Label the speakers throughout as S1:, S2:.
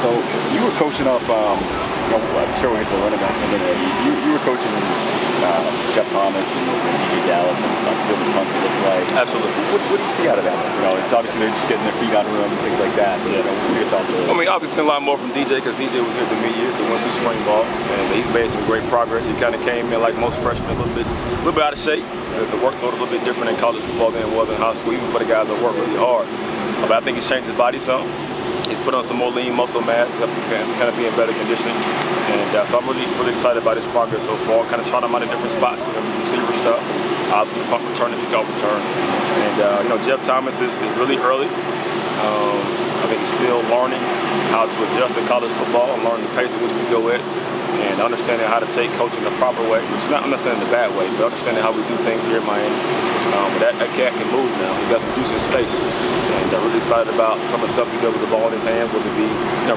S1: So you were coaching up, I'm sure we'll get to the running backs in a minute. You were coaching Jeff Thomas and DJ Dallas and fielding punts, it looks like.
S2: Absolutely.
S1: What do you see out of them? It's obviously they're just getting their feet on room and things like that. But, what are your thoughts on it?
S2: I mean, obviously a lot more from DJ because DJ was here at the mid-year, so he went through spring ball, and he's made some great progress. He kind of came in like most freshmen, a little bit out of shape. The workload a little bit different in college football than it was in high school, even for the guys that work really hard. But I think he's changed his body some. He's put on some more lean muscle mass, kind of be in better conditioning. And so I'm really excited about his progress so far, kind of trying him out in different spots, receiver stuff, obviously punt return and kickoff return. And Jeff Thomas is really early. I think he's still learning how to adjust to college football and learning the pace at which we go at, and understanding how to take coaching the proper way, which is not, I'm not saying the bad way, but understanding how we do things here in Miami. But that cat can move now. He got some juice in space. And I'm really excited about some of the stuff he does with the ball in his hand, whether it be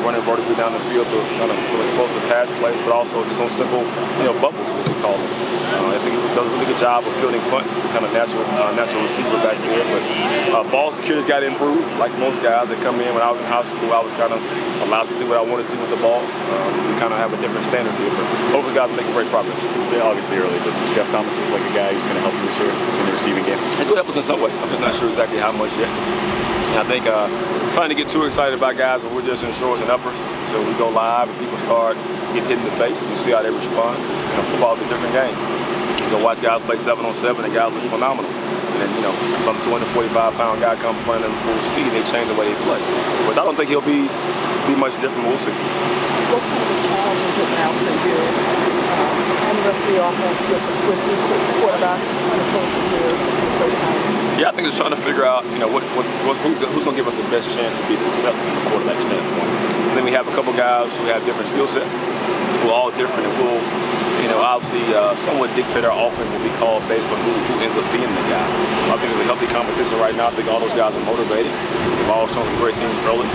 S2: running vertically down the field to kind of some explosive pass plays, but also just on simple bubbles, what we call them. I think he does a really good job of fielding punts. He's a kind of natural receiver back there. But ball security's got to improve. Like most guys that come in, when I was in high school, I was kind of allowed to do what I wanted to with the ball. We kind of have a different standard here, but both of the guys are making great progress.
S1: It's obviously early, but does Jeff Thomas look like a guy who's going to help you this year in the receiving game?
S2: It will help us in some way. I'm just not sure exactly how much yet. And I think trying to get too excited about guys when we're just in shorts and uppers until we go live and people start getting hit in the face and you see how they respond. Football's a different game. You go watch guys play 7-on-7 and guys look phenomenal. And then, some 245-pound guy comes playing them full speed, they change the way they play. Which I don't think he'll be much different. We'll see.
S3: What kind of a challenge is it now for you? And the rest of the offense with quarterbacks on the post here for the first time?
S2: Yeah, I think it's trying to figure out, who's going to give us the best chance to be successful from the quarterback standpoint. Then we have a couple guys who have different skill sets, who are all different, and will, obviously somewhat dictate our offense will be called based on who ends up being the guy. I think it's a healthy competition right now. I think all those guys are motivated. They've all shown some great things early.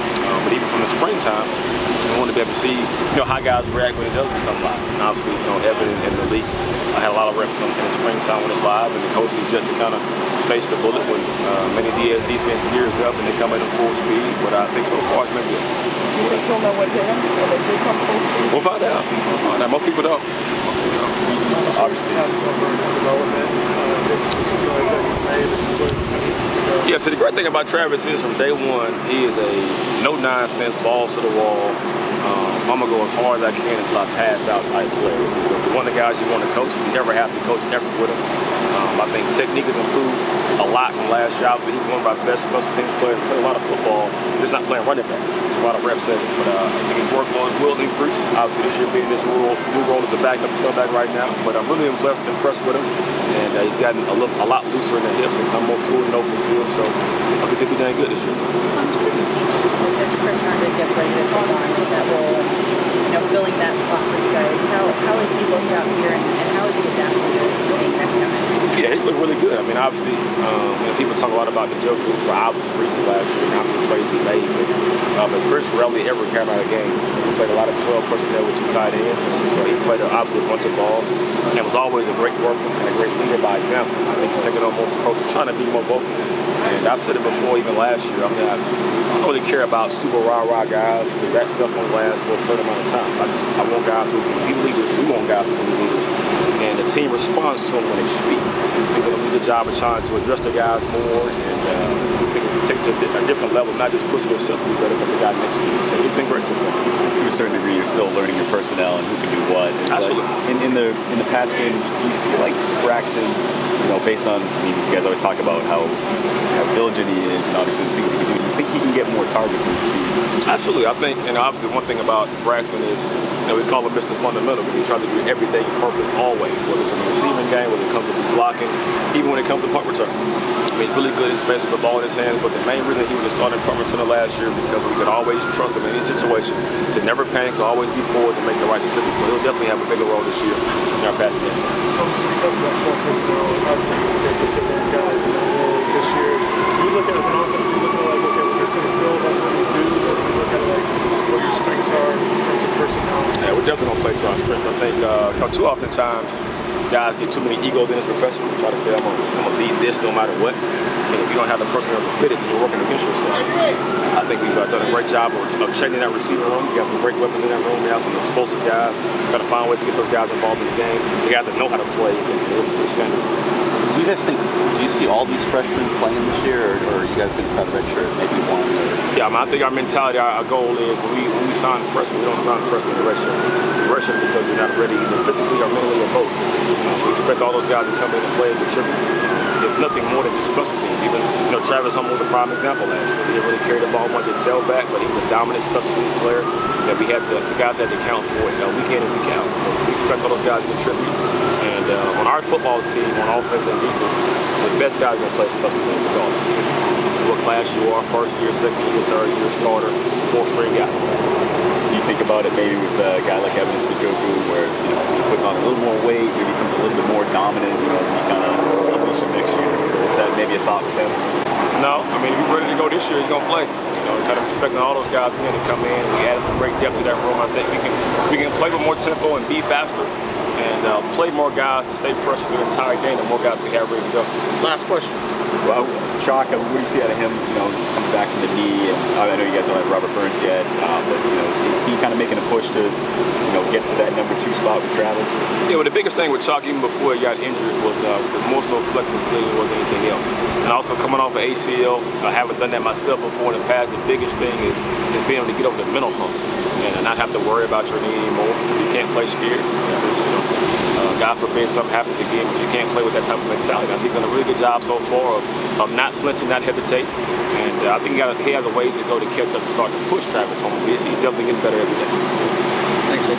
S2: But even from the springtime, we want to be able to see, how guys react when it does become live. And obviously, Evan and Malik, I had a lot of reps in the springtime when it's live, and the coach is just to kind of face the bullet when many Diaz defense gears up and they come in at full speed. But I think so far it's been good.
S3: You think you'll know what hit them when they do come full speed?
S2: We'll find out. Most people don't.
S1: Obviously.
S2: Yeah, so the great thing about Travis is from day one, he is a no-nonsense, balls to the wall. I'm going to go as hard as I can until I pass out type player. One of the guys you want to coach, you never have to coach effort with him. I think technique has improved a lot from last year. Obviously, he's one of our best special teams players. He played a lot of football. He's not playing running back. It's a lot of reps at it. But I think his workload will increase. Obviously, this year being this new role as a backup tailback right now. But I'm really impressed with him. And he's gotten a lot looser in the hips and come more fluid in open field. So I think he'll be done good this year.
S3: As Chris Herndon gets ready to take on that role, filling that spot for you guys, how has he looked out here and how is he adapting to being that guy?
S2: Yeah, he's looked really good. I mean, obviously, people talk a lot about the joke group for obvious reasons last year and how many plays he made. But Chris rarely ever came out of the game. He played a lot of 12 personnel with 2 tight ends, and so he played obviously a bunch of ball and was always a great worker and a great leader by example. I think he's taking on more approach, trying to be more vocal. And I've said it before, even last year. I mean, I don't really care about super rah-rah guys because that stuff won't last for a certain amount of time. I want guys who can be leaders. We want guys who can be leaders. And the team responds to them when they speak. They're going to do a good job of trying to address the guys more and take it to a different level, not just pushing yourself to be better than the guy next to you. So it's been great so far.
S1: To a certain degree, you're still learning your personnel and who can do what.
S2: Absolutely.
S1: In the past game, do you feel like Braxton, based on, you guys always talk about how diligent he is and obviously the things he can do, do you think he can get more targets in the season?
S2: Absolutely. I think, obviously one thing about Braxton is, we call him Mr. Fundamental, but he tries to do everything perfect always, whether it's in the receiving game, whether it comes to blocking, even when it comes to punt return. He's really good in space with the ball in his hands, but the main reason he was a starting punt returner last year because we could always trust him in any situation to never panic, to always be poised and make the right decision. So he'll definitely have a bigger role this year in our passing game.
S4: Obviously, we talked about 12 personnel. Obviously, there's some different guys in that role this year. Do you look at it as an offense? Do you look at it like, okay, we're just going to fill, that's what we do? Or do you look at it like what your strengths are in terms of personnel?
S2: Yeah, we're definitely going to play to our strengths. I think too often times guys get too many egos in this profession. We try to say, I'm gonna be this no matter what. And if you don't have the personnel to fit it, then you're working against yourself. I think we've done a great job of checking that receiver room. We got some great weapons in that room. We have some explosive guys. Got to find ways to get those guys involved in the game. They have to know how to play and live to the standard.
S5: Do you guys think, do you see all these freshmen playing this year, or are you guys going to try to redshirt maybe one?
S2: Yeah, I think our mentality, our goal is when we sign freshmen, we don't sign freshmen in redshirt. Redshirt because you're not ready either physically or mentally or both. So we expect all those guys to come in and play and contribute. If nothing more than just special teams. Even, Travis Hummel was a prime example last year. He didn't really carry the ball much at tailback, but he was a dominant special teams player that we had the guys had to count for it week in and week out. So we expect all those guys to contribute. And on our football team, on offense and defense, the best guys are going to play special teams regardless. What class you are, first year, second year, third year, starter, fourth string guy.
S1: Do you think about it maybe with a guy like Evan Sejoku, where he puts on a little more weight, maybe becomes a little bit more dominant, and he kind of unleash him next year? So is that maybe a thought with him?
S2: No, I mean, if he's ready to go this year, he's going to play. Kind of expecting all those guys again to come in. We added some great depth to that room. I think we can play with more tempo and be faster and play more guys and stay fresh through the entire game. The more guys we have ready to go.
S4: Last question.
S1: Well, Chalk, what do you see out of him, coming back from the knee? And I know you guys don't have Robert Burns yet, but, is he kind of making a push to, get to that number 2 spot with Travis?
S2: Yeah, well, the biggest thing with Chalk, even before he got injured, was more so flexibility than was anything else. And also coming off of ACL, I haven't done that myself before in the past. The biggest thing is being able to get over the mental hump and not have to worry about your knee anymore. You can't play scared. God forbid something happens again, but you can't play with that type of mentality. I think he's done a really good job so far of not flinching, not hesitating. And I think he has a ways to go to catch up and start to push Travis home. He's definitely getting better every day.
S5: Thanks, Nick.